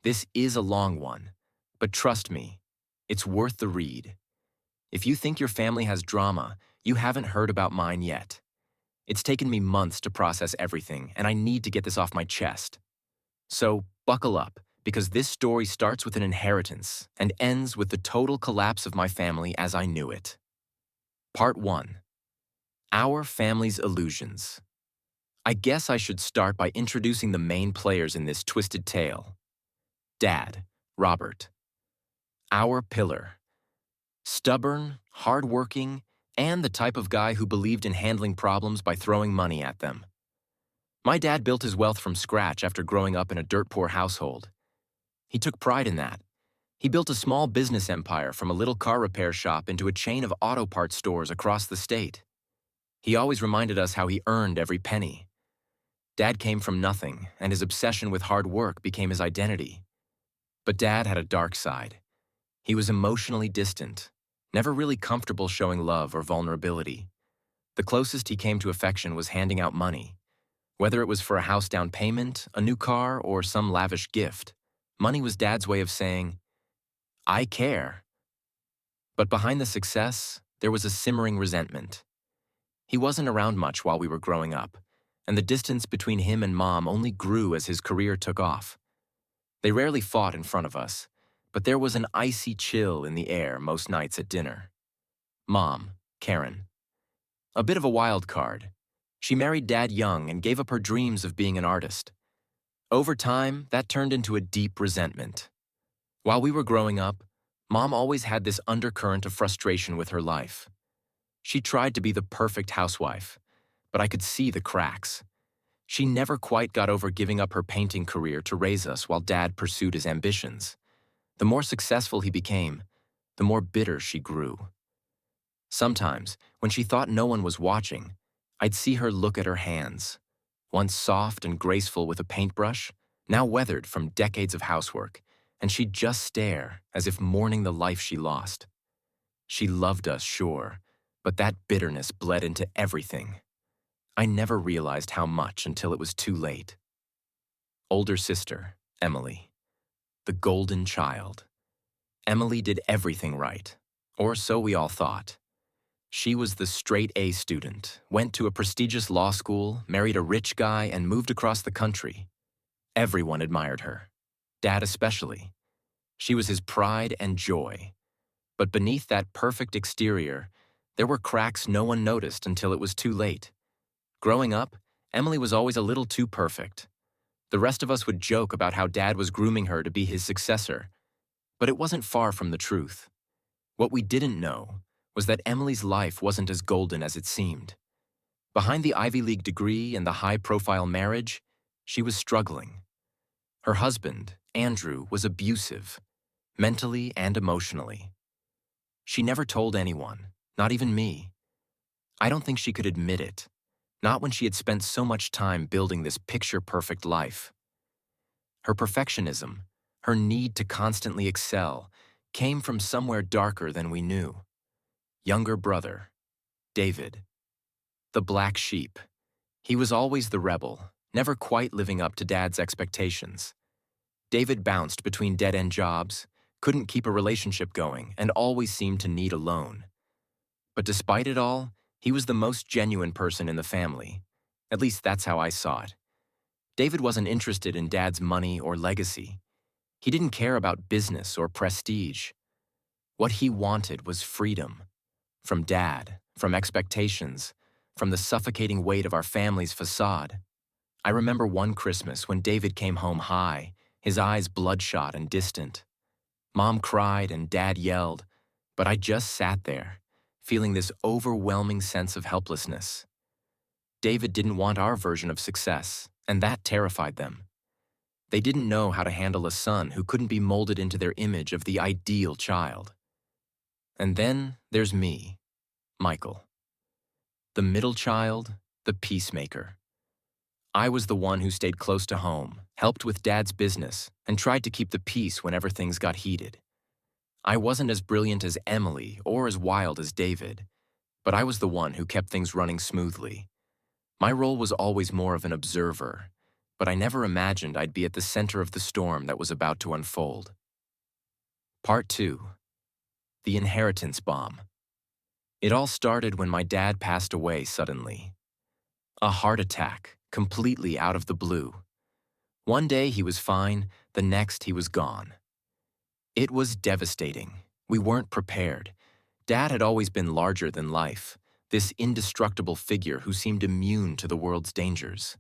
This is a long one, but trust me, it's worth the read. If you think your family has drama, you haven't heard about mine yet. It's taken me months to process everything, and I need to get this off my chest. So, buckle up, because this story starts with an inheritance and ends with the total collapse of my family as I knew it. Part 1. Our Family's Illusions. I guess I should start by introducing the main players in this twisted tale. Dad, Robert. Our pillar. Stubborn, hardworking, and the type of guy who believed in handling problems by throwing money at them. My dad built his wealth from scratch after growing up in a dirt-poor household. He took pride in that. He built a small business empire from a little car repair shop into a chain of auto parts stores across the state. He always reminded us how he earned every penny. Dad came from nothing, and his obsession with hard work became his identity. But Dad had a dark side. He was emotionally distant, never really comfortable showing love or vulnerability. The closest he came to affection was handing out money. Whether it was for a house down payment, a new car, or some lavish gift, money was Dad's way of saying, "I care." But behind the success, there was a simmering resentment. He wasn't around much while we were growing up, and the distance between him and Mom only grew as his career took off. They rarely fought in front of us, but there was an icy chill in the air most nights at dinner. Mom, Karen. A bit of a wild card. She married Dad young and gave up her dreams of being an artist. Over time, that turned into a deep resentment. While we were growing up, Mom always had this undercurrent of frustration with her life. She tried to be the perfect housewife, but I could see the cracks. She never quite got over giving up her painting career to raise us while Dad pursued his ambitions. The more successful he became, the more bitter she grew. Sometimes, when she thought no one was watching, I'd see her look at her hands, once soft and graceful with a paintbrush, now weathered from decades of housework, and she'd just stare as if mourning the life she lost. She loved us, sure, but that bitterness bled into everything. I never realized how much until it was too late. Older sister, Emily. The golden child. Emily did everything right, or so we all thought. She was the straight A student, went to a prestigious law school, married a rich guy, and moved across the country. Everyone admired her, Dad especially. She was his pride and joy. But beneath that perfect exterior, there were cracks no one noticed until it was too late. Growing up, Emily was always a little too perfect. The rest of us would joke about how Dad was grooming her to be his successor, but it wasn't far from the truth. What we didn't know was that Emily's life wasn't as golden as it seemed. Behind the Ivy League degree and the high-profile marriage, she was struggling. Her husband, Andrew, was abusive, mentally and emotionally. She never told anyone, not even me. I don't think she could admit it, not when she had spent so much time building this picture-perfect life. Her perfectionism, her need to constantly excel, came from somewhere darker than we knew. Younger brother, David. The black sheep. He was always the rebel, never quite living up to Dad's expectations. David bounced between dead-end jobs, couldn't keep a relationship going, and always seemed to need a loan. But despite it all, he was the most genuine person in the family. At least that's how I saw it. David wasn't interested in Dad's money or legacy. He didn't care about business or prestige. What he wanted was freedom. From Dad, from expectations, from the suffocating weight of our family's facade. I remember one Christmas when David came home high, his eyes bloodshot and distant. Mom cried and Dad yelled, but I just sat there, feeling this overwhelming sense of helplessness. David didn't want our version of success, and that terrified them. They didn't know how to handle a son who couldn't be molded into their image of the ideal child. And then there's me, Michael. The middle child, the peacemaker. I was the one who stayed close to home, helped with Dad's business, and tried to keep the peace whenever things got heated. I wasn't as brilliant as Emily or as wild as David, but I was the one who kept things running smoothly. My role was always more of an observer, but I never imagined I'd be at the center of the storm that was about to unfold. Part 2. The Inheritance Bomb. It all started when my dad passed away suddenly. A heart attack, completely out of the blue. One day he was fine, the next he was gone. It was devastating. We weren't prepared. Dad had always been larger than life, this indestructible figure who seemed immune to the world's dangers.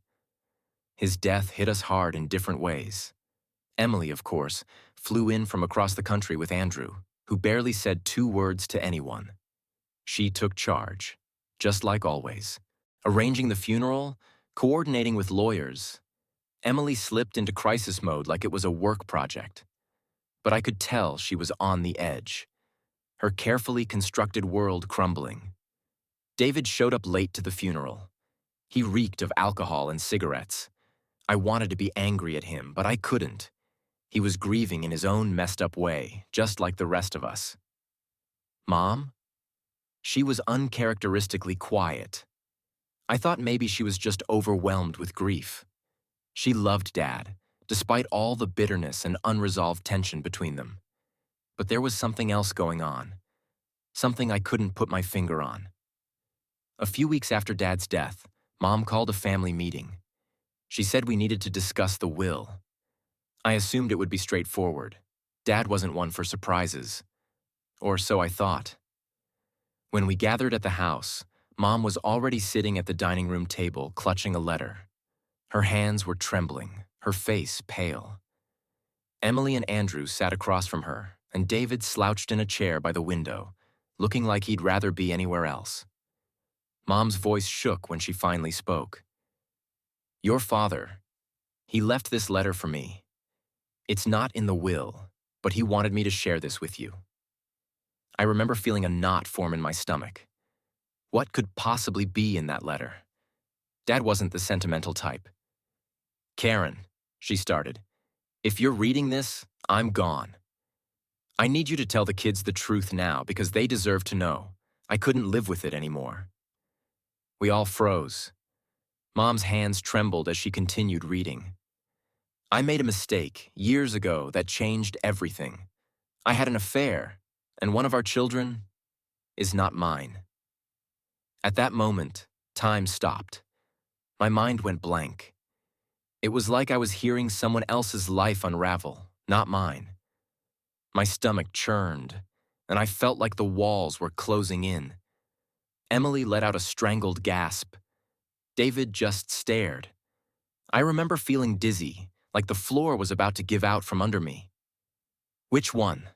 His death hit us hard in different ways. Emily, of course, flew in from across the country with Andrew, who barely said 2 words to anyone. She took charge, just like always, arranging the funeral, coordinating with lawyers. Emily slipped into crisis mode like it was a work project. But I could tell she was on the edge, her carefully constructed world crumbling. David showed up late to the funeral. He reeked of alcohol and cigarettes. I wanted to be angry at him, but I couldn't. He was grieving in his own messed-up way, just like the rest of us. Mom? She was uncharacteristically quiet. I thought maybe she was just overwhelmed with grief. She loved Dad, despite all the bitterness and unresolved tension between them. But there was something else going on, something I couldn't put my finger on. A few weeks after Dad's death, Mom called a family meeting. She said we needed to discuss the will. I assumed it would be straightforward. Dad wasn't one for surprises. Or so I thought. When we gathered at the house, Mom was already sitting at the dining room table, clutching a letter. Her hands were trembling, her face pale. Emily and Andrew sat across from her, and David slouched in a chair by the window, looking like he'd rather be anywhere else. Mom's voice shook when she finally spoke. Your father, he left this letter for me. It's not in the will, but he wanted me to share this with you. I remember feeling a knot form in my stomach. What could possibly be in that letter? Dad wasn't the sentimental type. Karen, she started, if you're reading this, I'm gone. I need you to tell the kids the truth now because they deserve to know. I couldn't live with it anymore. We all froze. Mom's hands trembled as she continued reading. I made a mistake years ago that changed everything. I had an affair, and one of our children is not mine. At that moment, time stopped. My mind went blank. It was like I was hearing someone else's life unravel, not mine. My stomach churned, and I felt like the walls were closing in. Emily let out a strangled gasp. David just stared. I remember feeling dizzy, like the floor was about to give out from under me. Which one?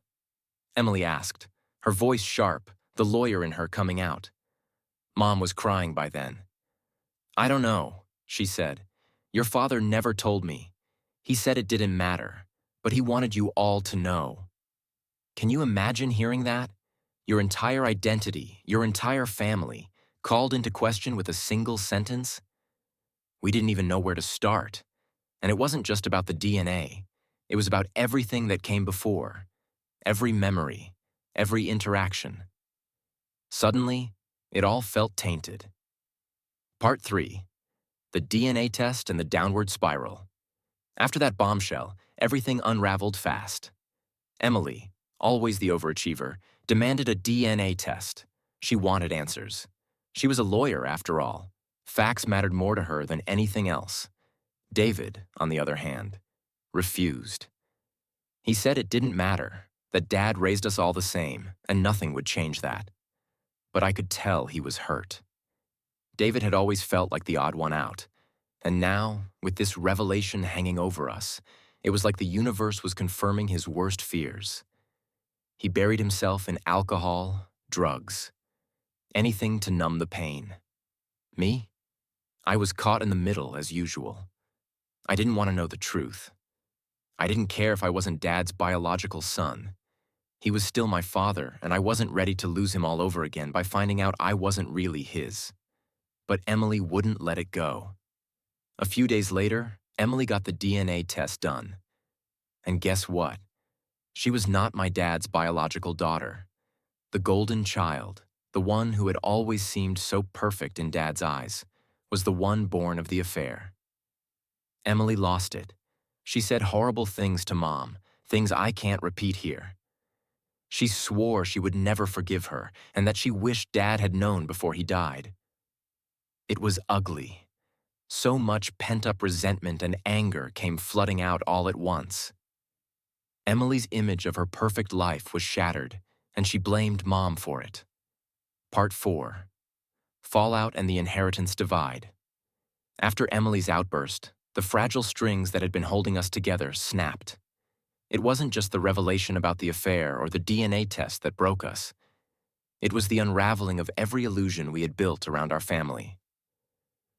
Emily asked, her voice sharp, the lawyer in her coming out. Mom was crying by then. I don't know, she said. Your father never told me. He said it didn't matter, but he wanted you all to know. Can you imagine hearing that? Your entire identity, your entire family, called into question with a single sentence? We didn't even know where to start. And it wasn't just about the DNA. It was about everything that came before. Every memory, every interaction. Suddenly, it all felt tainted. Part 3. The DNA test and the downward spiral. After that bombshell, everything unraveled fast. Emily, always the overachiever, demanded a DNA test. She wanted answers. She was a lawyer, after all. Facts mattered more to her than anything else. David, on the other hand, refused. He said it didn't matter, that Dad raised us all the same, and nothing would change that. But I could tell he was hurt. David had always felt like the odd one out. And now, with this revelation hanging over us, it was like the universe was confirming his worst fears. He buried himself in alcohol, drugs, anything to numb the pain. Me? I was caught in the middle as usual. I didn't want to know the truth. I didn't care if I wasn't Dad's biological son. He was still my father, and I wasn't ready to lose him all over again by finding out I wasn't really his. But Emily wouldn't let it go. A few days later, Emily got the DNA test done. And guess what? She was not my dad's biological daughter. The golden child, the one who had always seemed so perfect in Dad's eyes, was the one born of the affair. Emily lost it. She said horrible things to Mom, things I can't repeat here. She swore she would never forgive her and that she wished Dad had known before he died. It was ugly. So much pent-up resentment and anger came flooding out all at once. Emily's image of her perfect life was shattered, and she blamed Mom for it. Part 4. Fallout and the Inheritance Divide. After Emily's outburst, the fragile strings that had been holding us together snapped. It wasn't just the revelation about the affair or the DNA test that broke us. It was the unraveling of every illusion we had built around our family.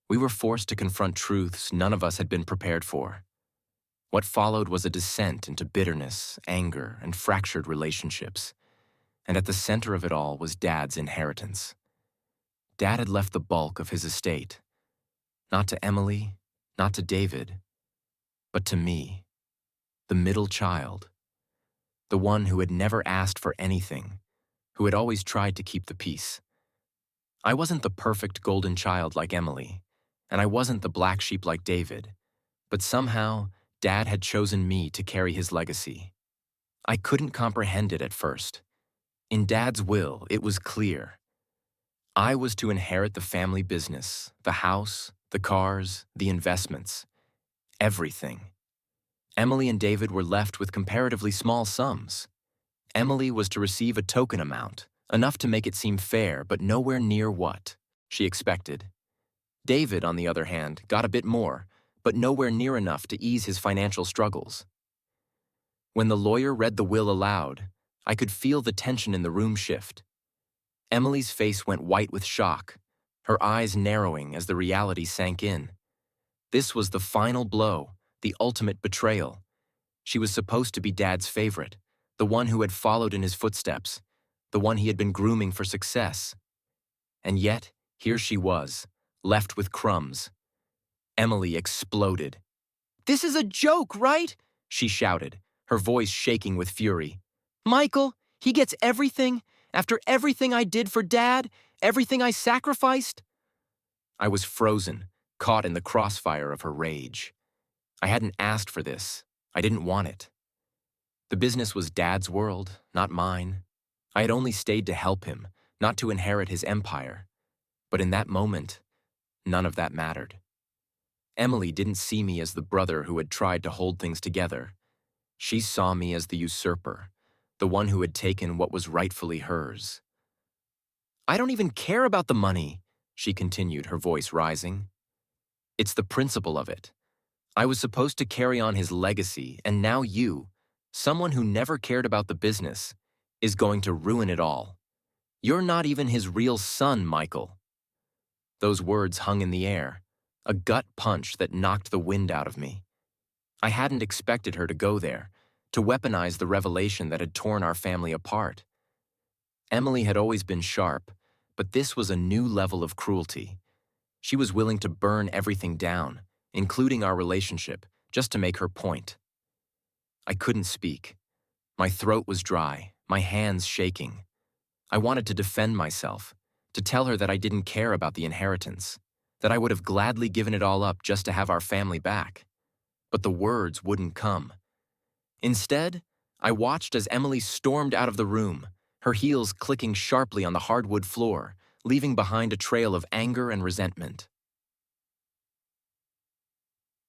We were forced to confront truths none of us had been prepared for. What followed was a descent into bitterness, anger, and fractured relationships. And at the center of it all was Dad's inheritance. Dad had left the bulk of his estate. Not to Emily, not to David, but to me, the middle child. The one who had never asked for anything, who had always tried to keep the peace. I wasn't the perfect golden child like Emily, and I wasn't the black sheep like David, but somehow, Dad had chosen me to carry his legacy. I couldn't comprehend it at first. In Dad's will, it was clear. I was to inherit the family business, the house, the cars, the investments, everything. Emily and David were left with comparatively small sums. Emily was to receive a token amount, enough to make it seem fair, but nowhere near what she expected. David, on the other hand, got a bit more, but nowhere near enough to ease his financial struggles. When the lawyer read the will aloud, I could feel the tension in the room shift. Emily's face went white with shock, her eyes narrowing as the reality sank in. This was the final blow, the ultimate betrayal. She was supposed to be Dad's favorite, the one who had followed in his footsteps, the one he had been grooming for success. And yet, here she was, left with crumbs. Emily exploded. "This is a joke, right?" she shouted, her voice shaking with fury. "Michael, he gets everything? After everything I did for Dad? Everything I sacrificed?" I was frozen, caught in the crossfire of her rage. I hadn't asked for this. I didn't want it. The business was Dad's world, not mine. I had only stayed to help him, not to inherit his empire. But in that moment, none of that mattered. Emily didn't see me as the brother who had tried to hold things together. She saw me as the usurper, the one who had taken what was rightfully hers. "I don't even care about the money," she continued, her voice rising. "It's the principle of it. I was supposed to carry on his legacy, and now you, someone who never cared about the business, is going to ruin it all. You're not even his real son, Michael." Those words hung in the air, a gut punch that knocked the wind out of me. I hadn't expected her to go there, to weaponize the revelation that had torn our family apart. Emily had always been sharp, but this was a new level of cruelty. She was willing to burn everything down, including our relationship, just to make her point. I couldn't speak. My throat was dry, my hands shaking. I wanted to defend myself, to tell her that I didn't care about the inheritance, that I would have gladly given it all up just to have our family back. But the words wouldn't come. Instead, I watched as Emily stormed out of the room, her heels clicking sharply on the hardwood floor, leaving behind a trail of anger and resentment.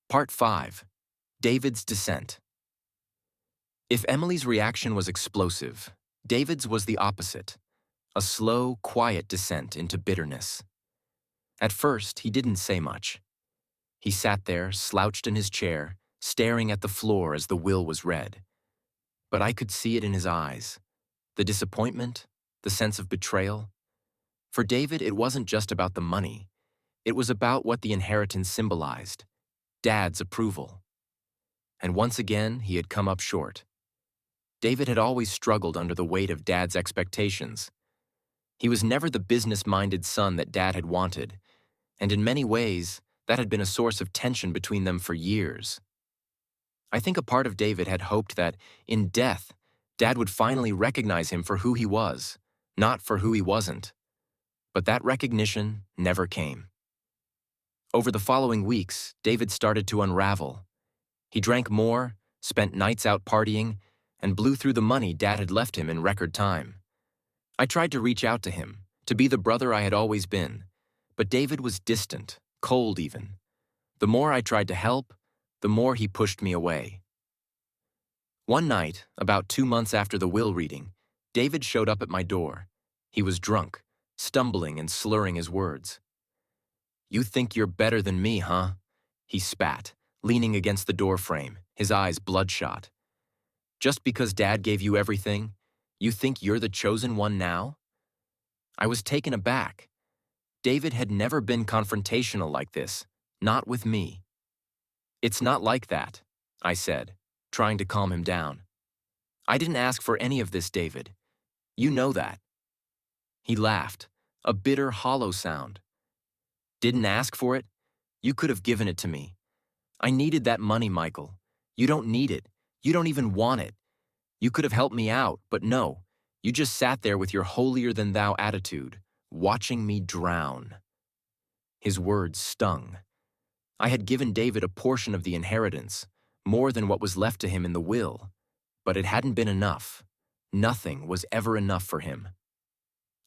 Part 5. David's Descent. If Emily's reaction was explosive, David's was the opposite, a slow, quiet descent into bitterness. At first, he didn't say much. He sat there, slouched in his chair, staring at the floor as the will was read. But I could see it in his eyes, the disappointment, the sense of betrayal. For David, it wasn't just about the money. It was about what the inheritance symbolized, Dad's approval. And once again, he had come up short. David had always struggled under the weight of Dad's expectations. He was never the business-minded son that Dad had wanted, and in many ways, that had been a source of tension between them for years. I think a part of David had hoped that, in death, Dad would finally recognize him for who he was, not for who he wasn't. But that recognition never came. Over the following weeks, David started to unravel. He drank more, spent nights out partying, and blew through the money Dad had left him in record time. I tried to reach out to him, to be the brother I had always been, but David was distant, cold even. The more I tried to help, the more he pushed me away. One night, about 2 months after the will reading, David showed up at my door. He was drunk, stumbling and slurring his words. "You think you're better than me, huh?" He spat, leaning against the door frame, his eyes bloodshot. "Just because Dad gave you everything, you think you're the chosen one now?" I was taken aback. David had never been confrontational like this, not with me. "It's not like that," I said, trying to calm him down. "I didn't ask for any of this, David. You know that." He laughed, a bitter, hollow sound. "Didn't ask for it? You could have given it to me. I needed that money, Michael. You don't need it. You don't even want it. You could have helped me out, but no. You just sat there with your holier-than-thou attitude, watching me drown." His words stung. I had given David a portion of the inheritance, more than what was left to him in the will, but it hadn't been enough. Nothing was ever enough for him.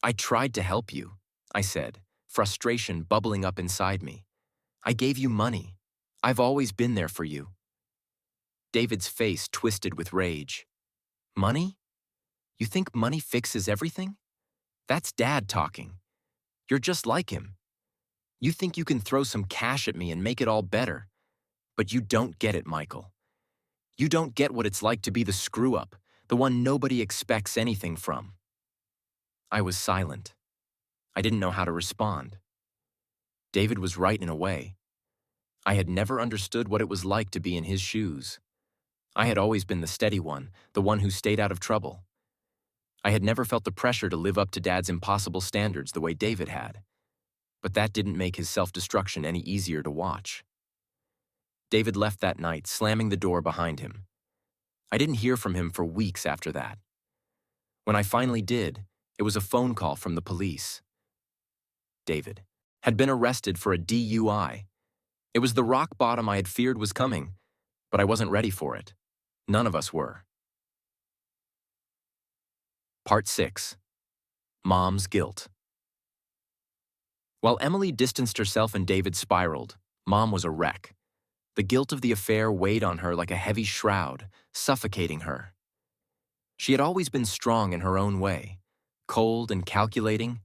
"I tried to help you," I said, frustration bubbling up inside me. "I gave you money. I've always been there for you." David's face twisted with rage. "Money? You think money fixes everything? That's Dad talking. You're just like him. You think you can throw some cash at me and make it all better. But you don't get it, Michael. You don't get what it's like to be the screw-up, the one nobody expects anything from." I was silent. I didn't know how to respond. David was right in a way. I had never understood what it was like to be in his shoes. I had always been the steady one, the one who stayed out of trouble. I had never felt the pressure to live up to Dad's impossible standards the way David had. But that didn't make his self-destruction any easier to watch. David left that night, slamming the door behind him. I didn't hear from him for weeks after that. When I finally did, it was a phone call from the police. David had been arrested for a DUI. It was the rock bottom I had feared was coming, but I wasn't ready for it. None of us were. Part 6. Mom's Guilt. While Emily distanced herself and David spiraled, Mom was a wreck. The guilt of the affair weighed on her like a heavy shroud, suffocating her. She had always been strong in her own way, cold and calculating,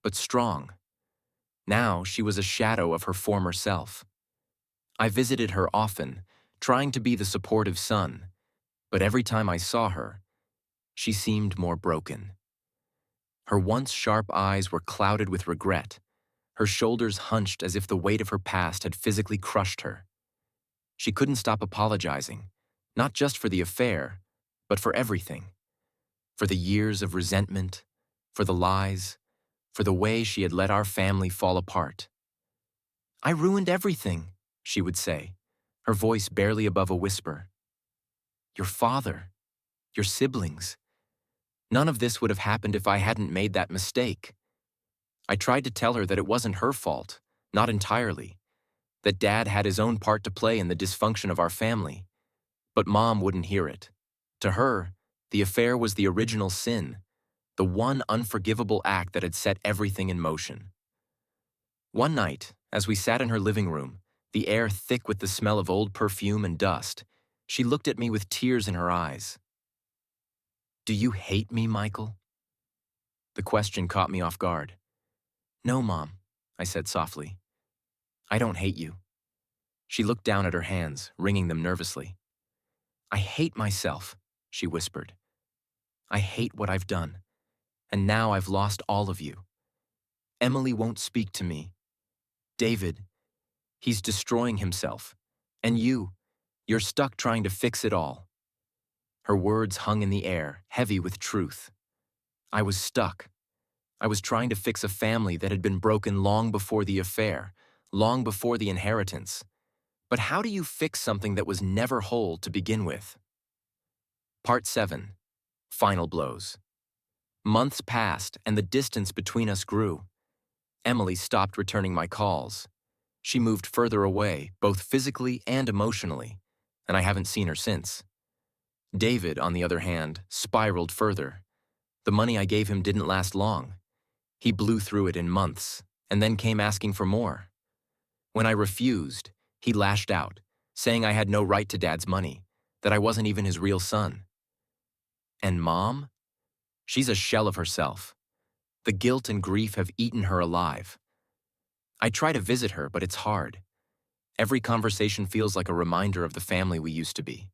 but strong. Now she was a shadow of her former self. I visited her often, trying to be the supportive son, but every time I saw her, she seemed more broken. Her once sharp eyes were clouded with regret, her shoulders hunched as if the weight of her past had physically crushed her. She couldn't stop apologizing, not just for the affair, but for everything. For the years of resentment, for the lies, for the way she had let our family fall apart. "I ruined everything," she would say, her voice barely above a whisper. "Your father, your siblings. None of this would have happened if I hadn't made that mistake." I tried to tell her that it wasn't her fault, not entirely, that Dad had his own part to play in the dysfunction of our family. But Mom wouldn't hear it. To her, the affair was the original sin, the one unforgivable act that had set everything in motion. One night, as we sat in her living room, the air thick with the smell of old perfume and dust, she looked at me with tears in her eyes. "Do you hate me, Michael?" The question caught me off guard. "No, Mom," I said softly. "I don't hate you." She looked down at her hands, wringing them nervously. "I hate myself," she whispered. "I hate what I've done, and now I've lost all of you. Emily won't speak to me. David, he's destroying himself. And you're stuck trying to fix it all." Her words hung in the air, heavy with truth. I was stuck. I was trying to fix a family that had been broken long before the affair, long before the inheritance. But how do you fix something that was never whole to begin with? Part 7. Final blows. Months passed, and the distance between us grew. Emily stopped returning my calls. She moved further away, both physically and emotionally, and I haven't seen her since. David, on the other hand, spiraled further. The money I gave him didn't last long. He blew through it in months, and then came asking for more. When I refused, he lashed out, saying I had no right to Dad's money, that I wasn't even his real son. And Mom? She's a shell of herself. The guilt and grief have eaten her alive. I try to visit her, but it's hard. Every conversation feels like a reminder of the family we used to be.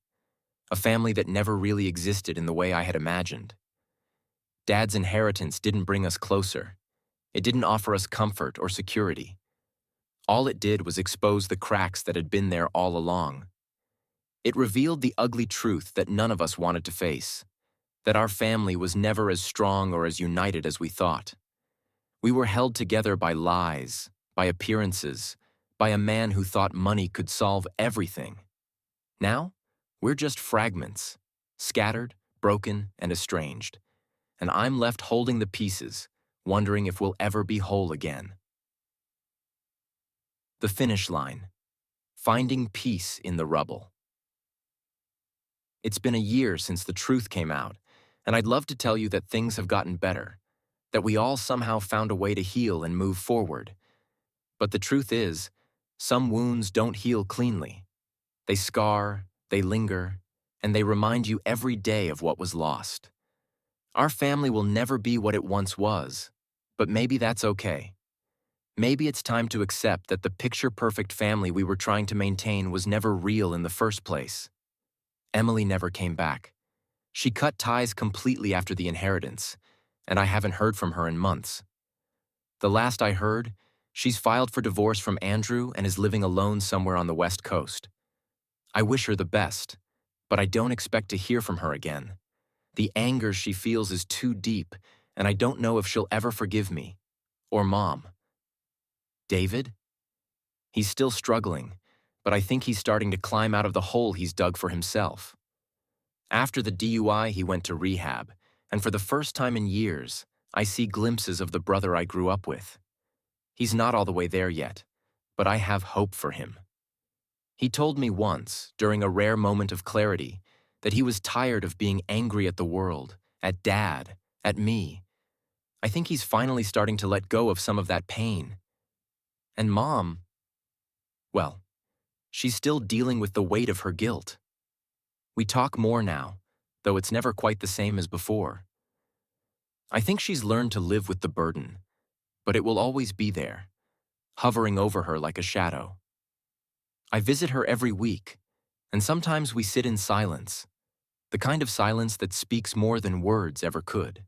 A family that never really existed in the way I had imagined. Dad's inheritance didn't bring us closer. It didn't offer us comfort or security. All it did was expose the cracks that had been there all along. It revealed the ugly truth that none of us wanted to face, that our family was never as strong or as united as we thought. We were held together by lies, by appearances, by a man who thought money could solve everything. Now, we're just fragments, scattered, broken, and estranged, and I'm left holding the pieces, wondering if we'll ever be whole again. The finish line. Finding peace in the rubble. It's been a year since the truth came out, and I'd love to tell you that things have gotten better, that we all somehow found a way to heal and move forward. But the truth is, some wounds don't heal cleanly. They scar, they linger, and they remind you every day of what was lost. Our family will never be what it once was, but maybe that's okay. Maybe it's time to accept that the picture-perfect family we were trying to maintain was never real in the first place. Emily never came back. She cut ties completely after the inheritance, and I haven't heard from her in months. The last I heard, she's filed for divorce from Andrew and is living alone somewhere on the West Coast. I wish her the best, but I don't expect to hear from her again. The anger she feels is too deep, and I don't know if she'll ever forgive me. Or Mom. David? He's still struggling, but I think he's starting to climb out of the hole he's dug for himself. After the DUI, he went to rehab, and for the first time in years, I see glimpses of the brother I grew up with. He's not all the way there yet, but I have hope for him. He told me once, during a rare moment of clarity, that he was tired of being angry at the world, at Dad, at me. I think he's finally starting to let go of some of that pain. And Mom, well, she's still dealing with the weight of her guilt. We talk more now, though it's never quite the same as before. I think she's learned to live with the burden, but it will always be there, hovering over her like a shadow. I visit her every week, and sometimes we sit in silence, the kind of silence that speaks more than words ever could.